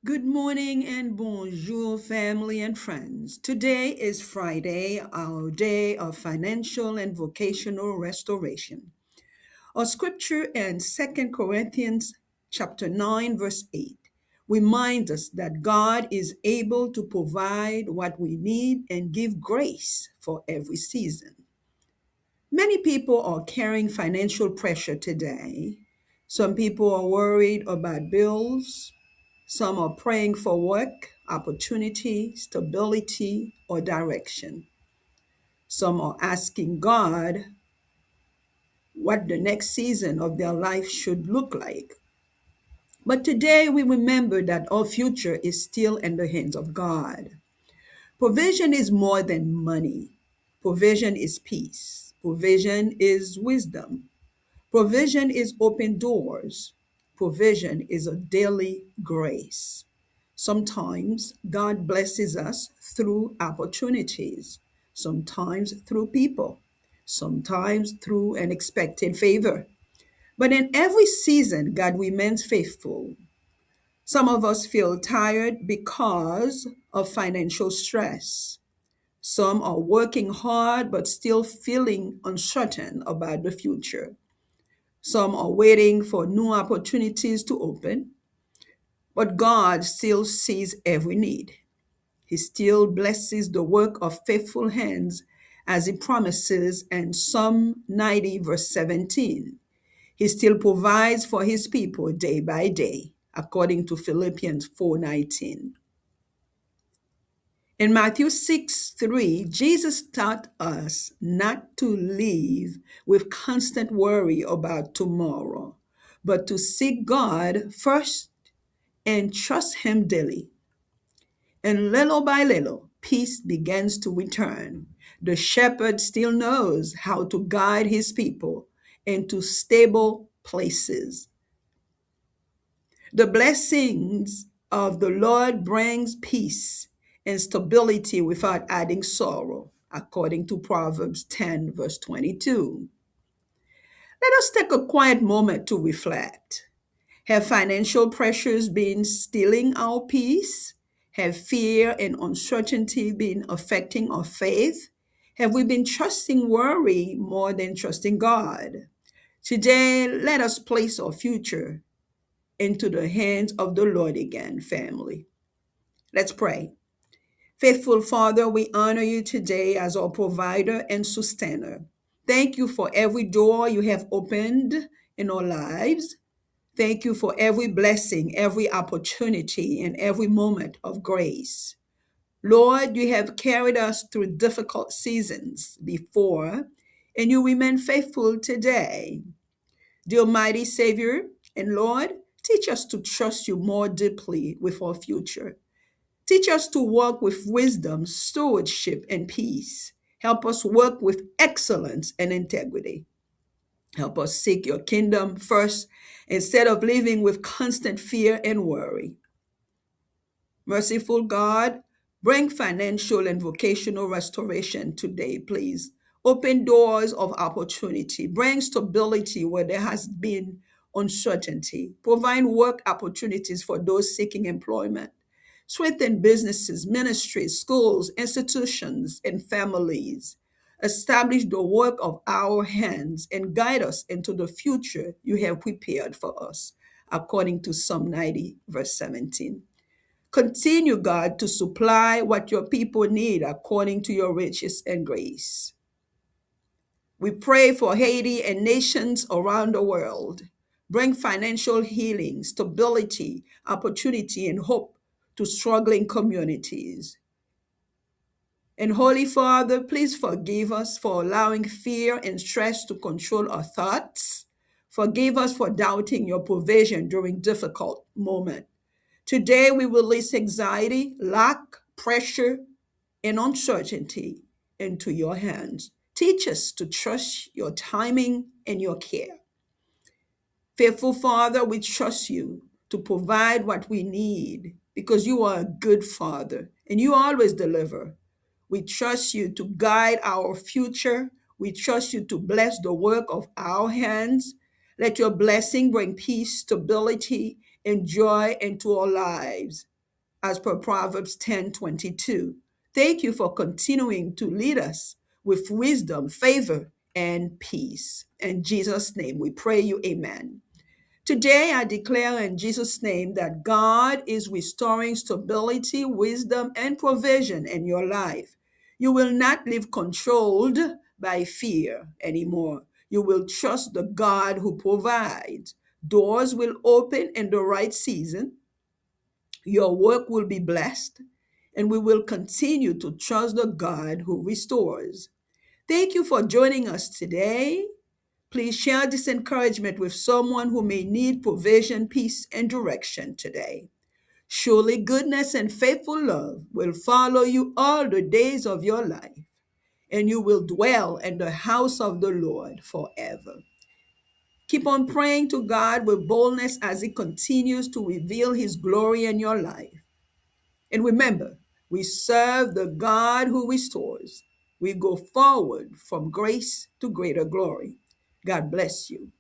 Good morning and bonjour, family and friends. Today is Friday, our day of financial and vocational restoration. Our scripture in Second Corinthians chapter 9 verse 8 reminds us that God is able to provide what we need and give grace for every season. Many people are carrying financial pressure today. Some people are worried about bills, some are praying for work, opportunity, stability, or direction. Some are asking God what the next season of their life should look like. But today we remember that our future is still in the hands of God. Provision is more than money. Provision is peace. Provision is wisdom. Provision is open doors. Provision is a daily grace. Sometimes God blesses us through opportunities, sometimes through people, sometimes through an expected favor. But in every season, God remains faithful. Some of us feel tired because of financial stress. Some are working hard but still feeling uncertain about the future. Some are waiting for new opportunities to open, but God still sees every need. He still blesses the work of faithful hands as he promises in Psalm 90, verse 17. He still provides for his people day by day, according to Philippians 4:19. In Matthew 6:3, Jesus taught us not to live with constant worry about tomorrow, but to seek God first and trust him daily. And little by little, peace begins to return. The shepherd still knows how to guide his people into stable places. The blessings of the Lord brings peace and stability without adding sorrow, according to Proverbs 10, verse 22. Let us take a quiet moment to reflect. Have financial pressures been stealing our peace? Have fear and uncertainty been affecting our faith? Have we been trusting worry more than trusting God? Today, let us place our future into the hands of the Lord again, family. Let's pray. Faithful Father, we honor you today as our provider and sustainer. Thank you for every door you have opened in our lives. Thank you for every blessing, every opportunity, and every moment of grace. Lord, you have carried us through difficult seasons before, and you remain faithful today. Dear mighty Savior and Lord, teach us to trust you more deeply with our future. Teach us to walk with wisdom, stewardship, and peace. Help us work with excellence and integrity. Help us seek your kingdom first instead of living with constant fear and worry. Merciful God, bring financial and vocational restoration today, please. Open doors of opportunity. Bring stability where there has been uncertainty. Provide work opportunities for those seeking employment. Strengthen businesses, ministries, schools, institutions, and families. Establish the work of our hands and guide us into the future you have prepared for us, according to Psalm 90, verse 17. Continue, God, to supply what your people need according to your riches and grace. We pray for Haiti and nations around the world. Bring financial healing, stability, opportunity, and hope to struggling communities. And Holy Father, please forgive us for allowing fear and stress to control our thoughts. Forgive us for doubting your provision during difficult moments. Today, we release anxiety, lack, pressure, and uncertainty into your hands. Teach us to trust your timing and your care. Faithful Father, we trust you to provide what we need because you are a good Father and you always deliver. We trust you to guide our future. We trust you to bless the work of our hands. Let your blessing bring peace, stability, and joy into our lives. as per Proverbs 10:22. Thank you for continuing to lead us with wisdom, favor, and peace. In Jesus' name we pray you, amen. Today, I declare in Jesus' name that God is restoring stability, wisdom, and provision in your life. You will not live controlled by fear anymore. You will trust the God who provides. Doors will open in the right season. Your work will be blessed, and we will continue to trust the God who restores. Thank you for joining us today. Please share this encouragement with someone who may need provision, peace, and direction today. Surely goodness and faithful love will follow you all the days of your life, and you will dwell in the house of the Lord forever. Keep on praying to God with boldness as He continues to reveal His glory in your life. And remember, we serve the God who restores. We go forward from grace to greater glory. God bless you.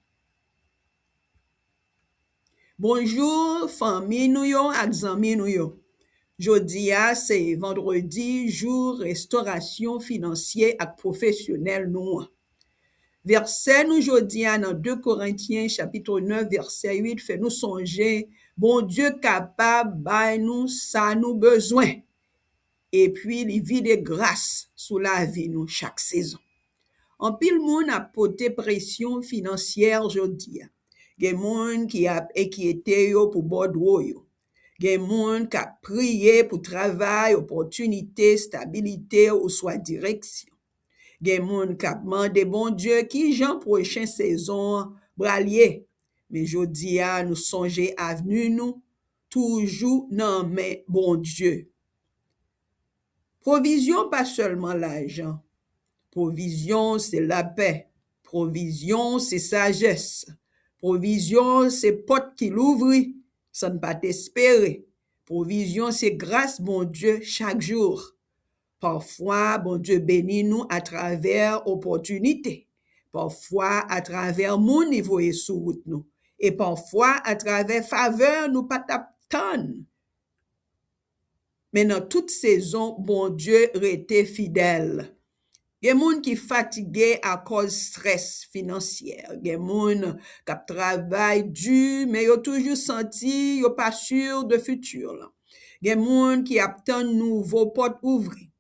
Bonjour, famille nou yo ak zanmi nou yo. Jodia se vendredi, jour restauration financier ak professionnel nou. Verset nous jodia dans 2 Corinthiens chapitre 9 verset 8 fait nous songer bon Dieu capable bay nous ça nous besoin et puis li vide grâce sous la vie nous chaque saison. En pile moun a pote pression financière jodia. Gen moun qui a inquiété yo pour bodwo yo. Gen moun qui a prié pour travail, opportunité, stabilité ou soit direction. Gen moun qui a demandé bon Dieu qui jan prochain saison bralier. Mais jodia nous songer avenue nous toujours nan men bon Dieu. Provision pas seulement l'argent. Provision c'est la paix. Provision c'est sagesse. Provision, c'est porte qui l'ouvre, ça ne pas t'espérer. Provision, c'est grâce, bon Dieu, chaque jour. Parfois, bon Dieu bénit nous à travers opportunités. Parfois, à travers mon niveau et sous route nous. Et parfois, à travers faveur, nous pas t'attendre. Mais dans toute saison, bon Dieu restait fidèle. Gen moun qui fatigué à cause stress financier. Gen moun qui travaille dur mais yo toujours senti yo pas sûr de futur là. Gen moun qui attend nouveau porte ouvri.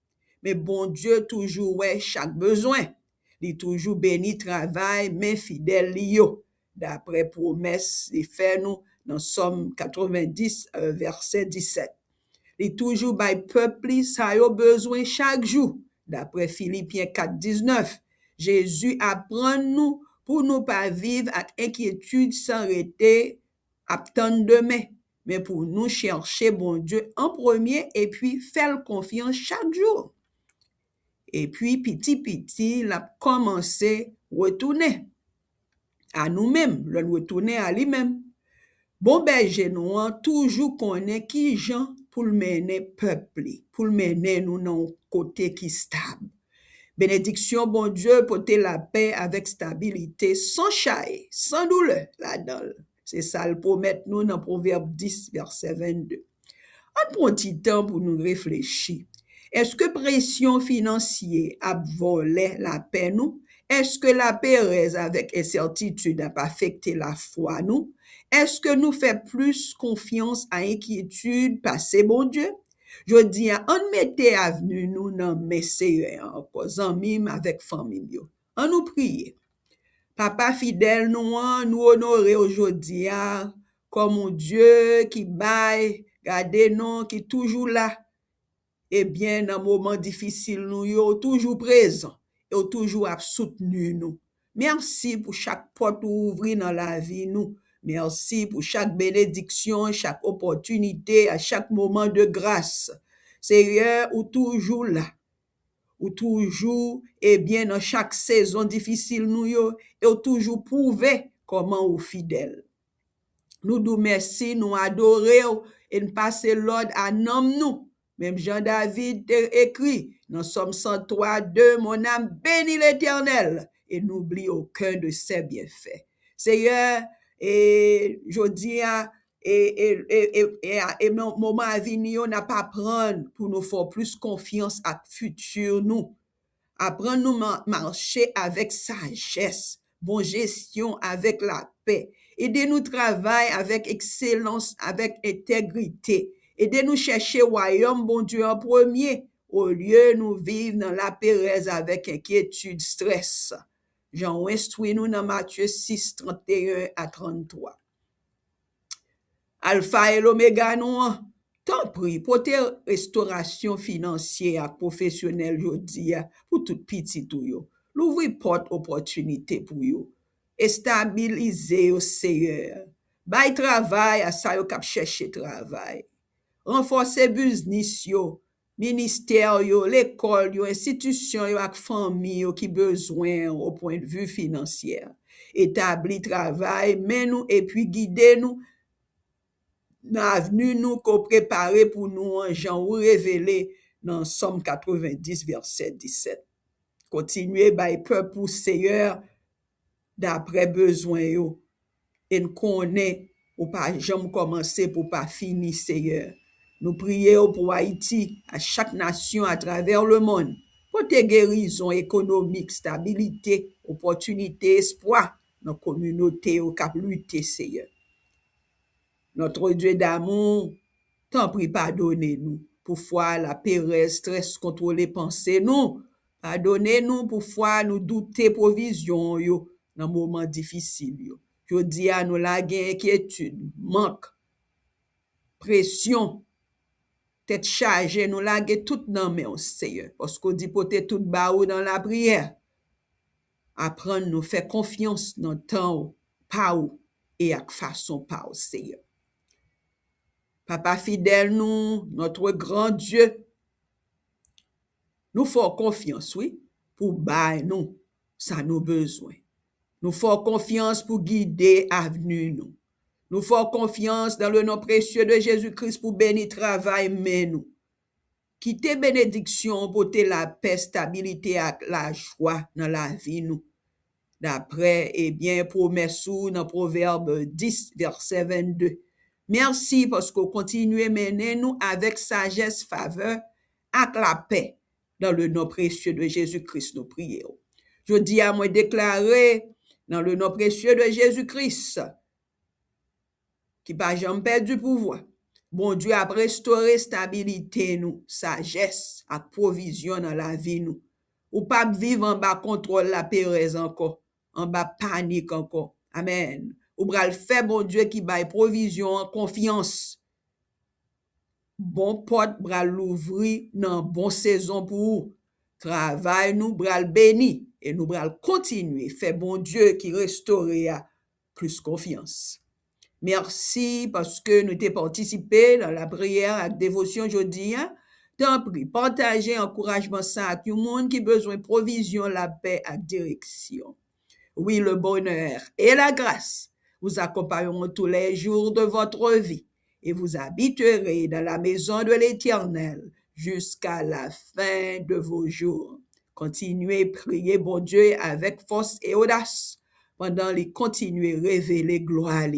Mais bon Dieu toujours ouais chaque besoin. Li toujours béni travail mais fidèle li yo. D'après promesse li fait nous dans Somme 90 verset 17. Li toujours bay peuple sa yo besoin chaque jour. D'après Philippiens 4:19, Jésus apprend nous pour nous pas vivre avec inquiétude sans arrêter attendre demain, mais pour nous chercher bon Dieu en premier et puis faire confiance chaque jour. Et puis petit, l'a commencé retourner à nous-mêmes, le retourner à lui-même. Bon berger nous toujours connaît qui Jean pour le mener peuple, pour le mener nous dans côté qui stable. Bénédiction, bon Dieu, porter la paix avec stabilité, sans chaille, sans douleur, là-dedans. C'est ça le promet nous dans Proverbe 10, verset 22. On prend un petit temps pour nous réfléchir. Est-ce que pression financière a volé la paix nous? Est-ce que la paix avec incertitude n'a pas affecté la foi nous? Est-ce que nous fait plus confiance à inquiétude passé bon Dieu? Je dis, on mette avenue nous dans mes seigneurs, amis avec famille. On nous prie. Papa fidèle nous honorer aujourd'hui comme un Dieu qui baille, gardez nous, qui toujours là. Et bien, dans moment difficile, nous yo toujours présent et toujours à soutenir nous. Merci pour chaque porte ouverte dans la vie nous. Merci pour chaque bénédiction, chaque opportunité, à chaque moment de grâce. Seigneur, ou toujours là. Ou toujours, et bien, dans chaque saison difficile nous yo, et ou toujours prouver comment ou fidèle. Nous nous merci, nous adorer et nous passer l'ordre à nom nous. Même Jean-David écrit dans Somme 103, 2, mon âme bénit l'Éternel et n'oublie aucun de ses bienfaits. Seigneur, et je dis, Et moment à venir, n'a pas prendre pour nous faire plus confiance à futur nous. Apprendre nous marcher avec sagesse, bonne gestion avec la paix. Aidez-nous travailler avec excellence, avec intégrité. Aidez-nous chercher royaume, bon Dieu, en premier, au lieu de nous vivre dans la pérèse avec inquiétude, stress. Jean instruit nous dans Matthieu 6, 31 à 33. Alpha et l'oméga nous, tant pris pour tes restauration financière et professionnelle jodi pour tout petit tout yo. L'ouvrir porte opportunité pour yo. Et stabiliser au Seigneur. Bay travail à ça yo k'ap chercher travail. Renforcer business yo, ministère yo, l'école yo, institution yo ak famille yo qui besoin au point de vue financier. Établir travail, mais nous et puis guider nous dans l'avenue nous qu'on préparé pour nous en Jean ou révélé dans Somme 90 verset 17. Continuez by peuple pour Seigneur d'après besoin yo. Et nous connaît ou pas jamais commencer pour pas finir Seigneur. Nous prions pour Haïti, à chaque nation à travers le monde, pour tes guérisons économiques, stabilité, opportunité, espoir dans la communauté au cap lutter Seigneur. Notre Dieu d'amour, t'en prie, pardonnez-nous. Pour foi, la pérèse, stress, contrôler pensée, nous. Pardonnez-nous pour foi, nous douter provision, yo, dans moment difficile, yo. Je dis à nous la inquiétude, manque, pression, tête chargée, nous la tout dans main, Seigneur. Parce qu'on dit porter tout bas dans la prière. Apprendre nous faire confiance dans le temps, pas ou, et à façon pas au Seigneur. Papa fidèle nous, notre grand Dieu, nous faisons confiance, oui, pour bailler nous, ça nous besoin. Nous faisons confiance pour guider l'avenir nous. Nous faisons confiance dans le nom précieux de Jésus-Christ pour bénir travail, mais nous. Quitter bénédiction pour la paix, stabilité et la joie dans la vie nous. D'après, promesse dans Proverbe 10, verset 22. Merci parce que vous continuez à mener nous avec sagesse, faveur, avec la paix. Dans le nom précieux de Jésus-Christ, nous prions. Je dis à moi déclarer dans le nom précieux de Jésus-Christ, qui n'a jamais perdu pouvoir. Bon Dieu a restauré stabilité nous, sagesse, et provision dans la vie nous. Ou pas vivre en bas contrôle la pérèse encore, en bas panique encore. Amen. Ou bral fait bon Dieu qui baille provision, confiance. Bon porte bral l'ouvrir dans bon saison pour vous. Travail nous bral béni et nous bral continuer. Fait bon Dieu qui restaure plus confiance. Merci parce que nous t'ai participé dans la prière avec dévotion aujourd'hui. T'en prie, partagez encouragement ça avec tout le monde qui a besoin de provision, la paix et direction. Oui, le bonheur et la grâce vous accompagneront tous les jours de votre vie et vous habiterez dans la maison de l'Éternel jusqu'à la fin de vos jours. Continuez à prier, bon Dieu, avec force et audace pendant les continuer à révéler gloire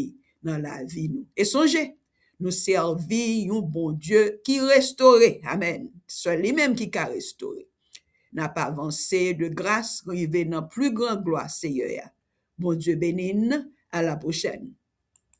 dans la vie nous. Et songez, nous servir un bon Dieu qui restaure. Amen. C'est lui-même qui a restauré. N'a pas avancé de grâce, arrivé dans plus grande gloire, Seigneur. Bon Dieu bénisse, à la prochaine.